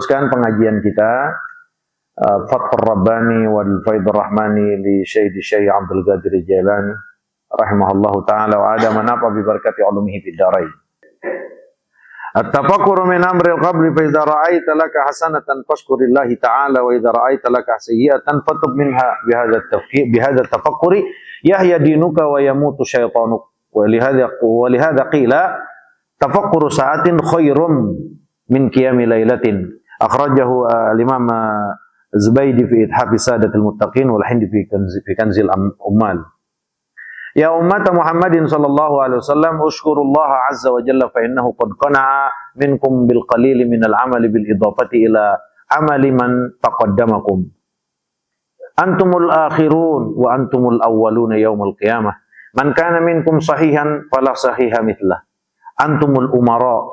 teruskan pengajian kita Fathur Rabbani wal Faidur Rahmani li Syekh Abdul Qadir Jailani rahimahullahu taala wa ada manapa bi barakati ulumihi fid dharain. At-tafakkuru min amril qabli fa idza ra'aita laka hasanatan fashkurillahi ta'ala wa idza ra'aita laka sayyi'atan fatub minha bihadha tafakkuri yahya dinuka wa yamutu syaitanuk wa lihadha qila tafakkuru sa'atin khairum min qiyami lailatin akhrajahu al-imam Zubaydi fi Ithaf Sadatil Muttaqin wal Hindi fi Kanzil Ummal. Ya ummat Muhammadin sallallahu alaihi wasallam ushkurullaha azza wa jalla fa innahu qad qana'a minkum bil qalili min al amali bil idafati ila amali man taqaddamakum. Antumul akhirun wa antumul awwaluna yaumil qiyamah. Man kana minkum sahihan fala sahiha mithlah. Antumul umara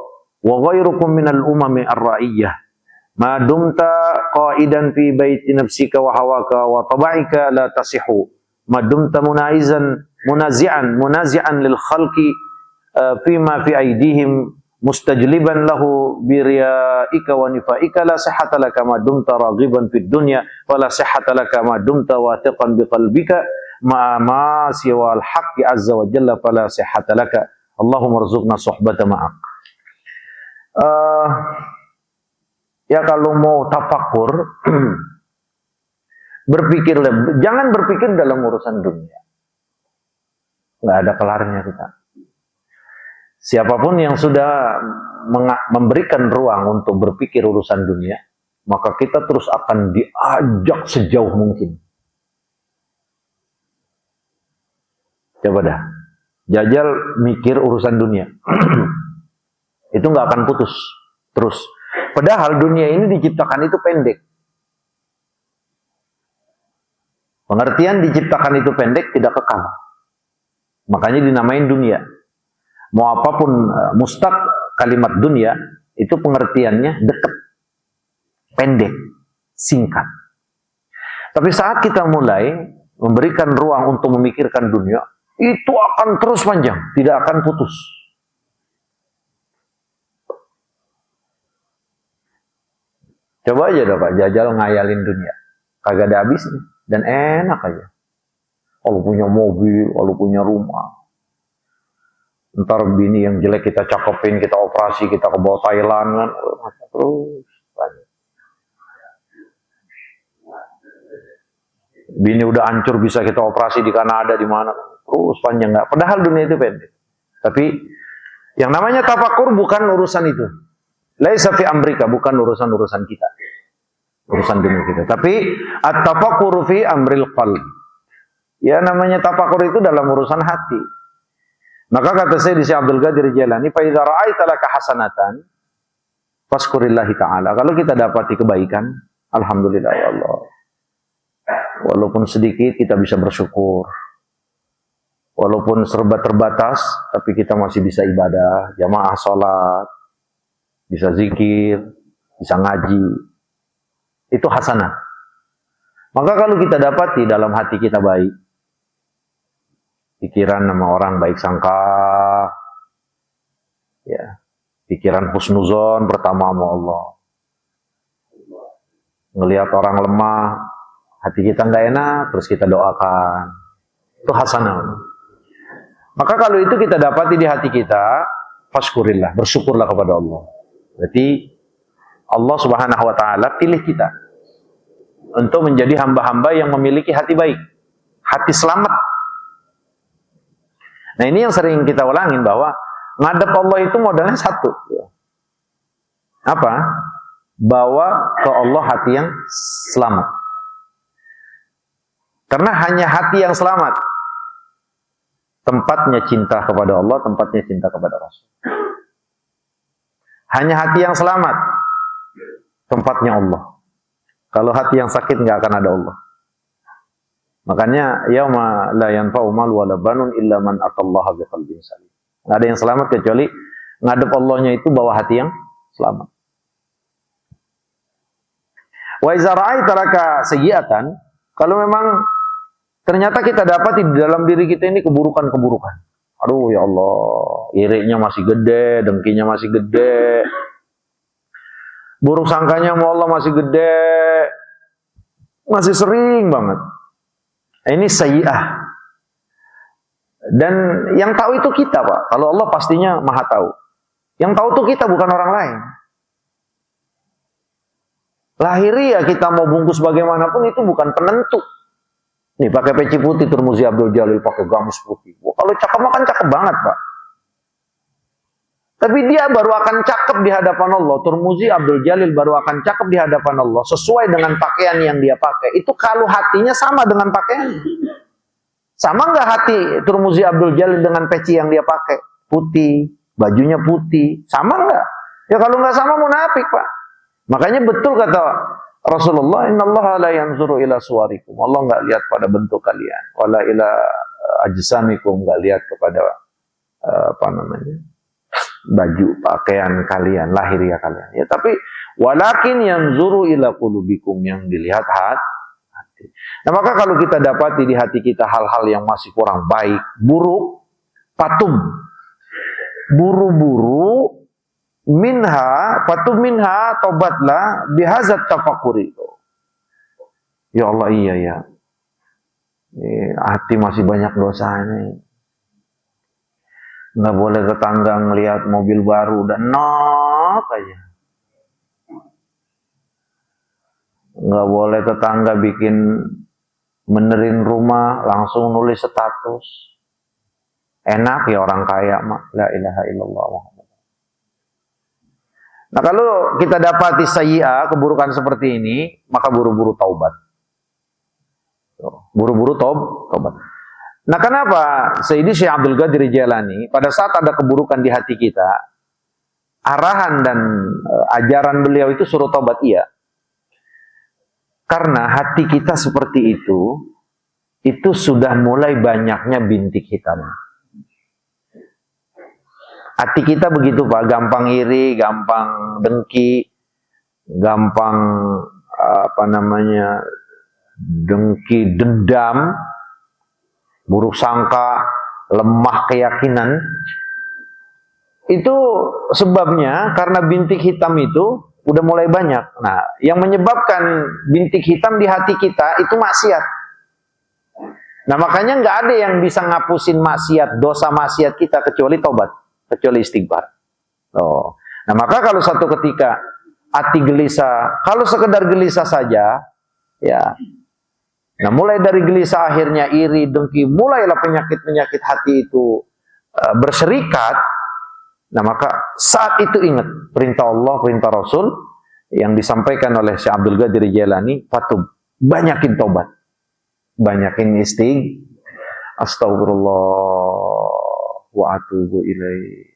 wa ghairukum minal umami ar-ra'iyyah. Ma dumta qa'idan fi baiti nafsika wa hawaka wa taba'ika la tasihu. Ma dumta munazi'an lil khalqi fima fi aydihim mustajliban lahu bi riya'ika wa nifa'ika la sihhata laka ma dumta raghiban fid dunya wa la sihhata laka ma dumta wathiqan bi qalbika ma siwa al haqqi azza wa jalla fala sihhata laka. Allahumma rzuqna suhbata ma'ak. Ya kalau mau tafakur, jangan berpikir dalam urusan dunia. Nggak ada kelarnya kita. Siapapun yang sudah memberikan ruang untuk berpikir urusan dunia, maka kita terus akan diajak sejauh mungkin. Coba dah, jajal mikir urusan dunia. Itu nggak akan putus terus. Padahal dunia ini diciptakan itu pendek. Pengertian diciptakan itu pendek tidak kekal. Makanya dinamain dunia. Mau apapun mustaq kalimat dunia itu pengertiannya dekat, pendek, singkat. Tapi saat kita mulai memberikan ruang untuk memikirkan dunia, itu akan terus panjang, tidak akan putus. Coba aja Pak, jajal ngayalin dunia. Kagak ada habisnya dan enak aja. Kalau punya mobil, kalau punya rumah. Ntar bini yang jelek kita cakepin, kita operasi, kita ke bawah Thailand kan. Terus. Bini udah hancur bisa kita operasi di Kanada, di mana. Terus panjang nggak. Padahal dunia itu pendek. Tapi yang namanya tafakur bukan urusan itu. Laisa fi amrika, bukan urusan-urusan kita. Urusan dunia kita. Tapi at-tafakkuru fi amril qalb. Ya namanya tafakur itu dalam urusan hati. Maka kata saya di Syekh Abdul Qadir Jailani, fa idza ra'aita laka hasanatan fashkurillahi ta'ala. Kalau kita dapati kebaikan, alhamdulillah ya Allah. Walaupun sedikit kita bisa bersyukur. Walaupun serba terbatas, tapi kita masih bisa ibadah, jamaah salat, bisa zikir, bisa ngaji. Itu hasanah. Maka kalau kita dapati dalam hati kita baik, pikiran sama orang baik sangka, ya, pikiran husnuzon pertama sama Allah. Ngelihat orang lemah, hati kita nggak enak, terus kita doakan. Itu hasanah. Maka kalau itu kita dapati di hati kita, fashkurillah, bersyukurlah kepada Allah. Berarti Allah Subhanahu wa taala pilih kita untuk menjadi hamba-hamba yang memiliki hati baik, hati selamat. Nah, ini yang sering kita ulangin bahwa ngadep Allah itu modalnya satu. Apa? Bawa ke Allah hati yang selamat. Karena hanya hati yang selamat tempatnya cinta kepada Allah, tempatnya cinta kepada Rasul. Hanya hati yang selamat tempatnya Allah. Kalau hati yang sakit nggak akan ada Allah. Makanya yauma la yanfa'u mal wala banun illa man atallaha biqalbin salim. Nggak ada yang selamat kecuali ngadep Allahnya itu bawa hati yang selamat. Wa iza ra'aita laka sayyi'atan, kalau memang ternyata kita dapat di dalam diri kita ini keburukan-keburukan. Aduh ya Allah, iriknya masih gede, dengkinya masih gede. Buruk sangkanya sama Allah masih gede, masih sering banget. Ini sayyi'ah. Dan yang tahu itu kita, Pak. Kalau Allah pastinya maha tahu. Yang tahu itu kita, bukan orang lain. Lahiriah kita mau bungkus bagaimanapun itu bukan penentu. Nih pakai peci putih Turmuzi Abdul Jalil pakai gamis putih. Wah, kalau cakep makan cakep banget, Pak. Tapi dia baru akan cakep di hadapan Allah. Turmuzi Abdul Jalil baru akan cakep di hadapan Allah sesuai dengan pakaian yang dia pakai. Itu kalau hatinya sama dengan pakaian. Sama nggak hati Turmuzi Abdul Jalil dengan peci yang dia pakai? Putih, bajunya putih. Sama nggak? Ya kalau nggak sama munafik, Pak. Makanya betul kata Rasulullah, innallaha la yanzuru ila suwarikum. Allah nggak lihat pada bentuk kalian, wala ila ajsamikum, nggak lihat kepada baju pakaian kalian, lahiriah kalian. Ya, tapi walakin yanzuru ila qulubikum, yang dilihat hati. Nah, maka kalau kita dapati di hati kita hal-hal yang masih kurang baik, buruk, patum, buru-buru tobatlah bihazat tafakuri. Ya Allah, iya ya. Hati masih banyak dosanya. Nggak boleh tetangga ngelihat mobil baru udah nok aja. Nggak boleh tetangga bikin benerin rumah langsung nulis status. Enak ya orang kaya mak. La ilaha illallah Muhammad. Nah, kalau kita dapati sayyi'ah, keburukan seperti ini, maka buru-buru taubat. Buru-buru taubat. Nah, kenapa Sayyidi Syekh Abdul Qadir Jailani pada saat ada keburukan di hati kita, arahan dan ajaran beliau itu suruh taubat, iya. Karena hati kita seperti itu sudah mulai banyaknya bintik hitam. Hati kita begitu, Pak, gampang iri, gampang dengki, gampang dengki, dendam, buruk sangka, lemah keyakinan. Itu sebabnya karena bintik hitam itu udah mulai banyak. Nah, yang menyebabkan bintik hitam di hati kita itu maksiat. Nah, makanya nggak ada yang bisa ngapusin maksiat, dosa maksiat kita kecuali tobat, kecuali istighfar. Nah, maka kalau satu ketika hati gelisah, kalau sekedar gelisah saja, ya. Nah, mulai dari gelisah akhirnya iri, dengki, mulailah penyakit-penyakit hati itu berserikat. Nah, maka saat itu ingat perintah Allah, perintah Rasul yang disampaikan oleh Syekh Abdul Qadir Jailani, patub, banyakin tobat, banyakin astagfirullah wa atubu ilaih.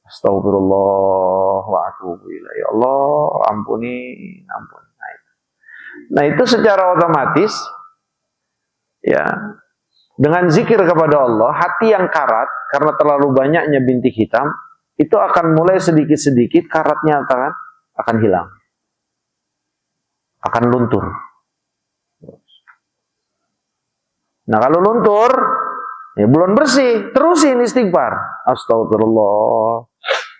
Astagfirullah wa atubu ilaih. Allah ampuni. Nah, itu secara otomatis ya, dengan zikir kepada Allah, hati yang karat karena terlalu banyaknya bintik hitam itu akan mulai sedikit-sedikit karatnya akan hilang. Akan luntur. Nah, kalau luntur, ya belum bersih, terusin istighfar. Astagfirullah,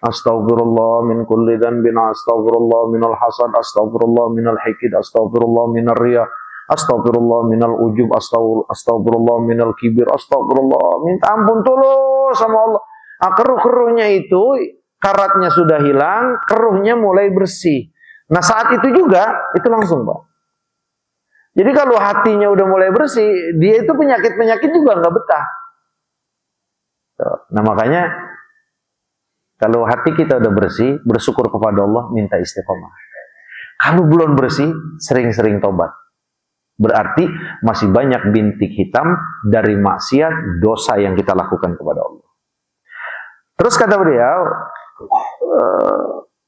astagfirullah min kulli dhanbin, astagfirullah minal hasad, astagfirullah minal hikid, astagfirullah minal riya, astagfirullah minal ujub, astagfirullah minal kibir, astagfirullah, minta ampun tulus sama Allah. Nah, keruh-keruhnya itu, karatnya sudah hilang, keruhnya mulai bersih. Nah, saat itu juga, itu langsung, Pak. Jadi kalau hatinya udah mulai bersih, dia itu penyakit-penyakit juga nggak betah. Nah, makanya kalau hati kita udah bersih, bersyukur kepada Allah, minta istiqomah. Kalau belum bersih, sering-sering tobat. Berarti masih banyak bintik hitam dari maksiat, dosa yang kita lakukan kepada Allah. Terus kata beliau,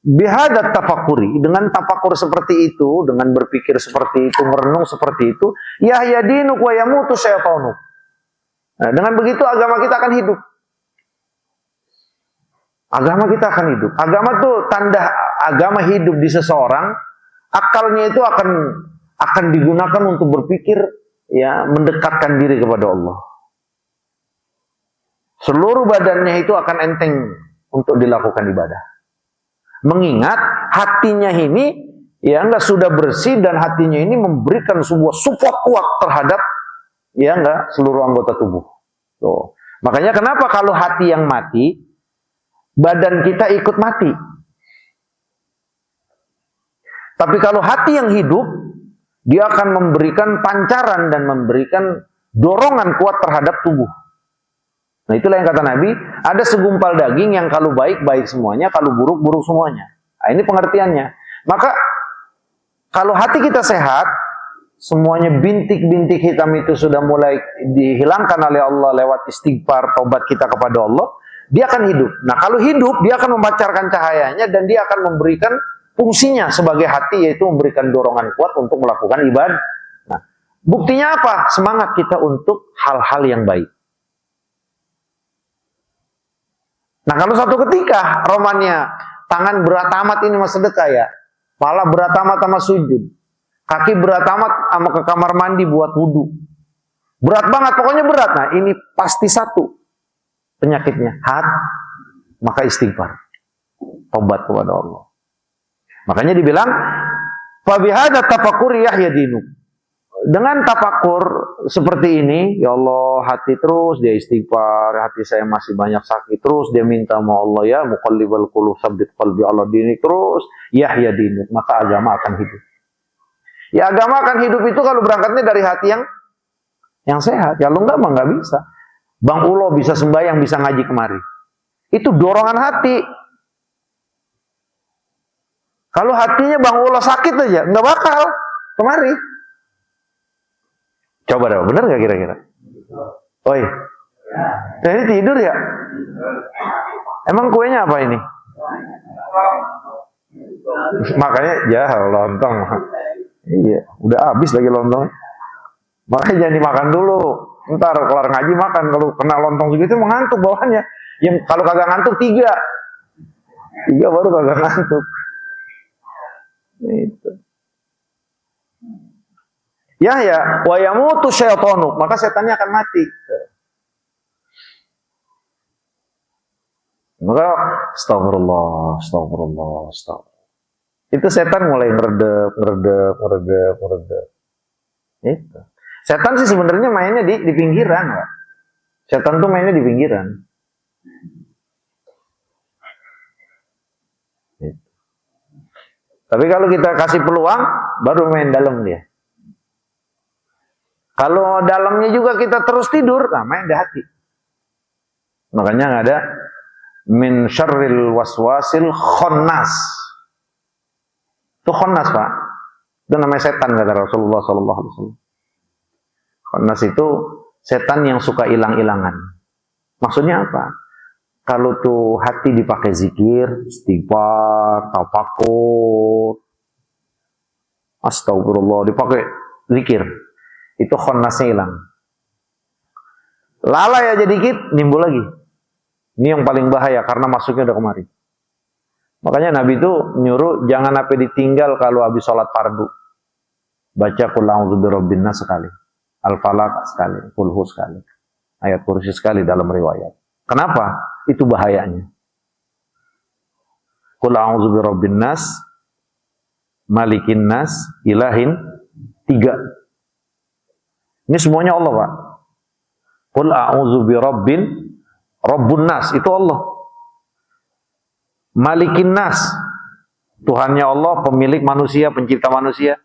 bihadat tafakuri, dengan tafakur seperti itu, dengan berpikir seperti itu, merenung seperti itu, yahya dinuk wa yamutu syaitanuk. Nah, dengan begitu agama kita akan hidup. Agama kita akan hidup. Agama itu tanda agama hidup di seseorang, akalnya itu akan digunakan untuk berpikir, ya, mendekatkan diri kepada Allah. Seluruh badannya itu akan enteng untuk dilakukan ibadah. Mengingat hatinya ini ya enggak sudah bersih dan hatinya ini memberikan sebuah support kuat terhadap ya enggak seluruh anggota tubuh. Tuh. Makanya kenapa kalau hati yang mati, badan kita ikut mati. Tapi kalau hati yang hidup, dia akan memberikan pancaran dan memberikan dorongan kuat terhadap tubuh. Nah itulah yang kata Nabi, ada segumpal daging yang kalau baik, baik semuanya, kalau buruk, buruk semuanya. Nah ini pengertiannya. Maka kalau hati kita sehat, semuanya bintik-bintik hitam itu sudah mulai dihilangkan oleh Allah lewat istighfar, taubat kita kepada Allah, dia akan hidup. Nah kalau hidup, dia akan memancarkan cahayanya dan dia akan memberikan fungsinya sebagai hati, yaitu memberikan dorongan kuat untuk melakukan ibadah. Nah, buktinya apa? Semangat kita untuk hal-hal yang baik. Nah kalau suatu ketika romannya tangan berat amat ini mas sedekah ya, kepala berat amat sama sujud, kaki berat amat sama ke kamar mandi buat wudhu, berat banget pokoknya berat. Nah ini pasti satu penyakitnya maka istighfar, tobat kepada Allah. Makanya dibilang fabihada tafakkur yahya dinuk. Dengan tafakur seperti ini, ya Allah, hati terus dia istighfar, hati saya masih banyak sakit, terus dia minta sama Allah, ya muqallibal qulub tsabbit qalbi ala dinik, terus yahya dinuk, maka agama akan hidup. Ya agama akan hidup itu kalau berangkatnya dari hati yang sehat. Ya lu enggak mah enggak bisa. Bang Ulo bisa sembahyang, bisa ngaji kemari. Itu dorongan hati. Kalau hatinya Bang Ulo sakit aja, enggak bakal kemari. Coba deh, bener gak kira-kira? Oi, nah ini tidur ya? Emang kuenya apa ini? Makanya ya lontong. Iya, udah habis lagi lontong. Makanya jangan dimakan dulu. Ntar kelar ngaji makan. Kalau kena lontong segitu mengantuk bawahannya. Yang kalau kagak ngantuk 3 baru kagak ngantuk. Itu. Ya, wa yamutu syaitanu, maka setannya akan mati. Maka astagfirullah. Itu setan mulai ngeredep. Itu. Setan sih sebenarnya mainnya di pinggiran, Pak. Setan tuh mainnya di pinggiran. Itu. Tapi kalau kita kasih peluang, baru main dalam dia. Kalau dalamnya juga kita terus tidur, nah main di hati. Makanya ada min syarril waswasil khonnas. Itu khonnas, Pak. Itu namanya setan kata Rasulullah SAW. Khonnas itu setan yang suka hilang-hilangan. Maksudnya apa? Kalau tuh hati dipakai zikir, istighfar, tafakur, astagfirullah, dipakai zikir, itu khonnasnya hilang. Lalai aja dikit, nimbul lagi. Ini yang paling bahaya karena masuknya udah kemari. Makanya Nabi itu nyuruh jangan sampai ditinggal kalau habis sholat fardu. Baca qul a'udzu birabbin nas sekali, al-falaq sekali, qul hu sekali, ayat kursi sekali dalam riwayat. Kenapa? Itu bahayanya. Qul a'udzu birabbin nas, malikin nas, ilahin, 3. Ini semuanya Allah, Pak. Qul a'udzu rabbun nas, itu Allah. Malikin nas, Tuhannya Allah, pemilik manusia, pencipta manusia.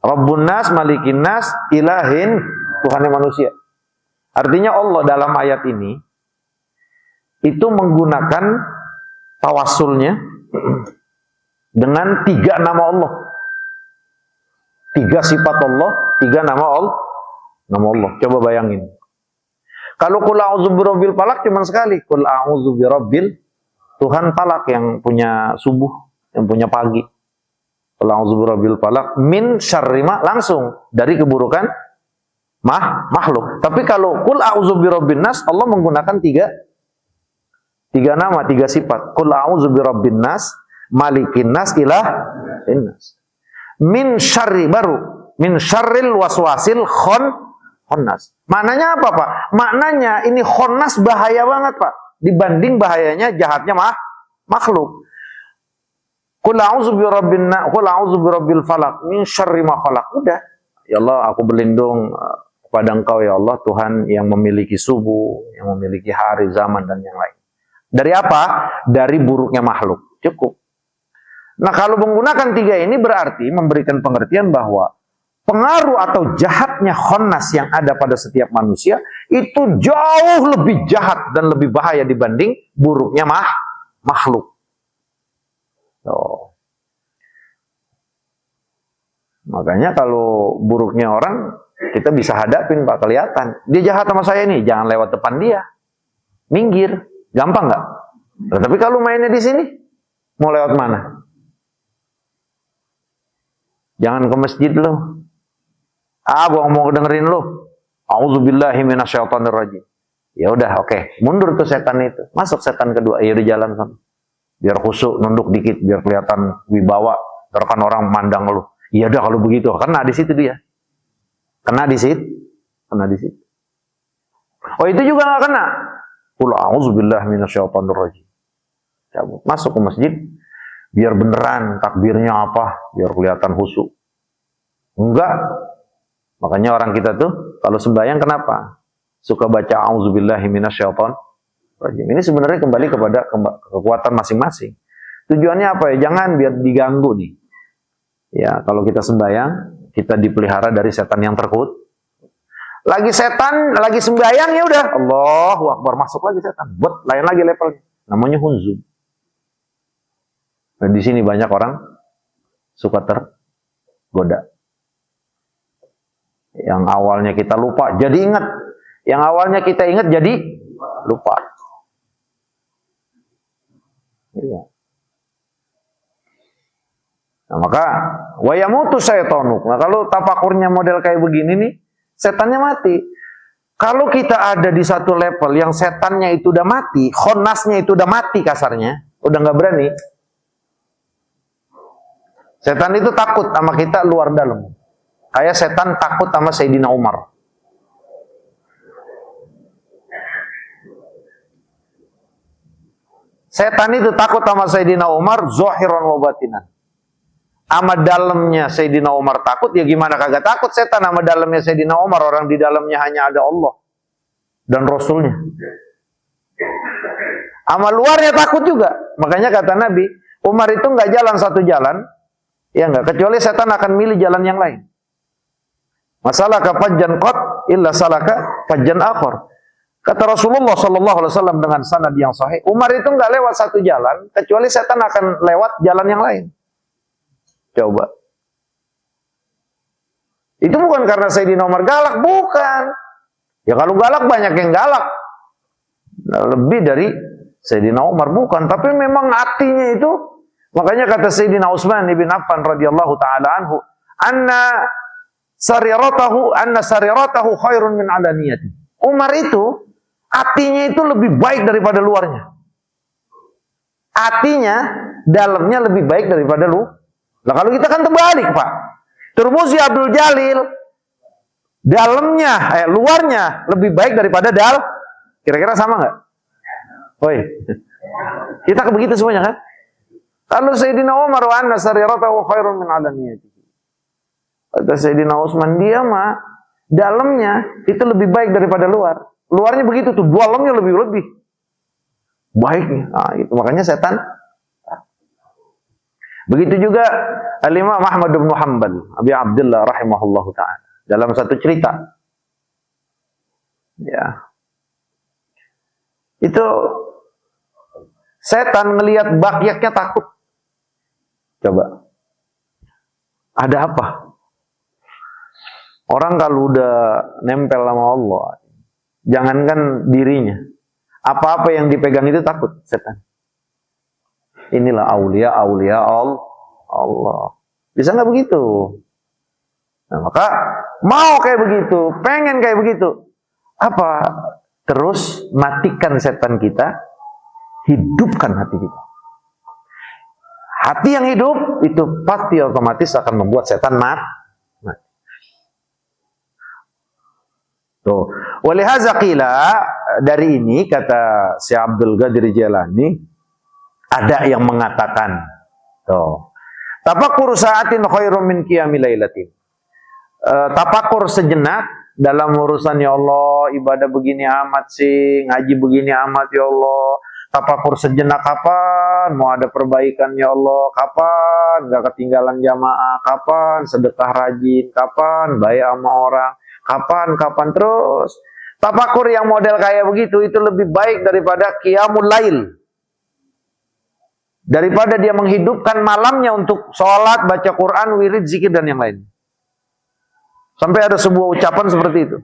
Rabbun nas, malikin nas, ilahin, Tuhannya manusia. Artinya Allah dalam ayat ini itu menggunakan tawassulnya dengan 3 nama Allah. 3 sifat Allah, 3 nama Allah. Coba bayangin. Kalau qul a'udzu birabbil falaq cuma sekali, qul a'udzu birabbil, Tuhan falak yang punya subuh, yang punya pagi. Qul a'udzu birabbil falaq min syarri ma, langsung dari keburukan makhluk. Tapi kalau qul a'udzu birabbin nas, Allah menggunakan 3 nama, 3 sifat. Qul a'udzu birabbin nas, malikin nas, ilahin nas. Min syarri, baru min syarril waswasil khonnas. Maknanya apa, Pak? Maknanya ini khonnas bahaya banget, Pak. Dibanding bahayanya jahatnya makhluk. Qul a'udzu birabbil falaq min syarri ma khalaq. Udah. Ya Allah, aku berlindung kepada Engkau ya Allah, Tuhan yang memiliki subuh, yang memiliki hari, zaman dan yang lain. Dari apa? Dari buruknya makhluk. Cukup. Nah, kalau menggunakan tiga ini berarti memberikan pengertian bahwa pengaruh atau jahatnya khannas yang ada pada setiap manusia itu jauh lebih jahat dan lebih bahaya dibanding buruknya makhluk. Makanya kalau buruknya orang kita bisa hadapin, Pak, kelihatan. Dia jahat sama saya nih, jangan lewat depan dia. Minggir, gampang nggak? Nah, tapi kalau mainnya di sini, mau lewat mana? Jangan ke masjid lo. Gua mau dengerin lo. A'udzubillahi minasyaitonirrajim. Ya udah, oke. Mundur tuh setan itu. Masuk setan kedua, ya udah jalan sana. Biar khusyuk, nunduk dikit, biar kelihatan wibawa. Terkan orang mandang lo. Ya udah kalau begitu, kena di situ dia. Kena di situ. Oh, itu juga nggak kena. Qul a'udzubillahi minasyaitonirrajim. Cabut. Masuk ke masjid, biar beneran takbirnya apa, biar kelihatan khusyuk. Enggak. Makanya orang kita tuh kalau sembahyang kenapa? Suka baca a'udzubillahi minasyaitonirrajim. Ini sebenarnya kembali kepada kekuatan masing-masing. Tujuannya apa ya? Jangan biar diganggu nih. Ya, kalau kita sembahyang, kita dipelihara dari setan yang terkutuk. Lagi setan, lagi sembahyang ya udah, Allahu Akbar, masuk lagi setan. Buat lain lagi levelnya. Namanya hunzum. Dan di sini banyak orang suka tergoda. Yang awalnya kita lupa, jadi ingat. Yang awalnya kita ingat, jadi lupa. Iya. Nah, maka wayamutu syaitonuk. Nah, kalau tafakurnya model kayak begini nih, setannya mati. Kalau kita ada di satu level yang setannya itu udah mati, khonnasnya itu udah mati kasarnya, udah nggak berani. Setan itu takut sama kita luar dalam. Kayak setan takut sama Sayyidina Umar. Setan itu takut sama Sayyidina Umar zahiran wa batinan. Sama dalamnya Sayyidina Umar takut, ya gimana kagak takut setan sama dalamnya Sayyidina Umar, orang di dalamnya hanya ada Allah dan Rasulnya. Sama luarnya takut juga. Makanya kata Nabi, Umar itu nggak jalan satu jalan, ya nggak, kecuali setan akan milih jalan yang lain. Masalaka fajjan qat illa salaka fajjan akhar. Kata Rasulullah SAW dengan sanad yang sahih, Umar itu nggak lewat satu jalan, kecuali setan akan lewat jalan yang lain. Coba. Itu bukan karena Sayyidina Umar galak, bukan. Ya kalau galak banyak yang galak. Lebih dari Sayyidina Umar, bukan. Tapi memang hatinya itu, makanya kata Sayyidina Utsman bin Affan radhiyallahu taala anhu, anna sariratahu khairun min alaniyati. Umar itu hatinya itu lebih baik daripada luarnya. Hatinya dalamnya lebih baik daripada Nah, kalau kita kan terbalik, Pak. Tirmidzi Abdul Jalil dalamnya, luarnya lebih baik daripada kira-kira sama nggak? Woi, kita begitu semuanya kan? Kalau Sayyidina Umar wa anna sariratahu khairun min alaniyatihi. Kata Sayyidina Utsman, dia mah dalamnya itu lebih baik daripada luar. Luarnya begitu tuh, dalamnya lebih baiknya. Nah, itu makanya setan. Begitu juga Al-Imam Ahmad bin Hanbal, Abi Abdullah rahimahullahu ta'ala. Dalam satu cerita. Ya. Itu setan ngelihat bakyaknya takut. Coba. Ada apa? Orang kalau udah nempel sama Allah, jangankan dirinya, apa-apa yang dipegang itu takut setan. Inilah aulia Allah. Bisa nggak begitu? Nah, maka mau kayak begitu, pengen kayak begitu. Apa? Terus matikan setan kita, hidupkan hati kita. Hati yang hidup itu pasti otomatis akan membuat setan mati. Tuh. Walihaza qila, dari ini kata Syekh Abdul Qadir Jailani, Ada yang mengatakan, tafakkur sa'atin khairum min qiyamil lailatin. Tafakur sejenak dalam urusan, ya Allah, ibadah begini amat sih, ngaji begini amat ya Allah. Tafakur sejenak, kapan mau ada perbaikan ya Allah, kapan gak ketinggalan jamaah, kapan sedekah rajin, kapan baik sama orang, kapan terus. Tafakur yang model kayak begitu itu lebih baik daripada qiyamul lail. Daripada dia menghidupkan malamnya untuk sholat, baca Quran, wirid, zikir dan yang lain. Sampai ada sebuah ucapan seperti itu.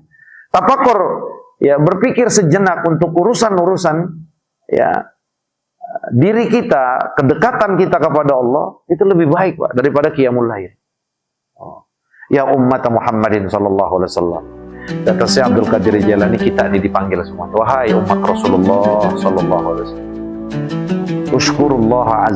Tafakur, ya, berpikir sejenak untuk urusan-urusan, ya, diri kita, kedekatan kita kepada Allah itu lebih baik, Pak, daripada qiyamul lail. Ya ummat Muhammadin sallallahu alaihi wasallam. Kata Syekh Abdul Qadir Jailani, kita ini dipanggil semua. Wahai umat Rasulullah sallallahu alaihi wasallam. Ushkurullah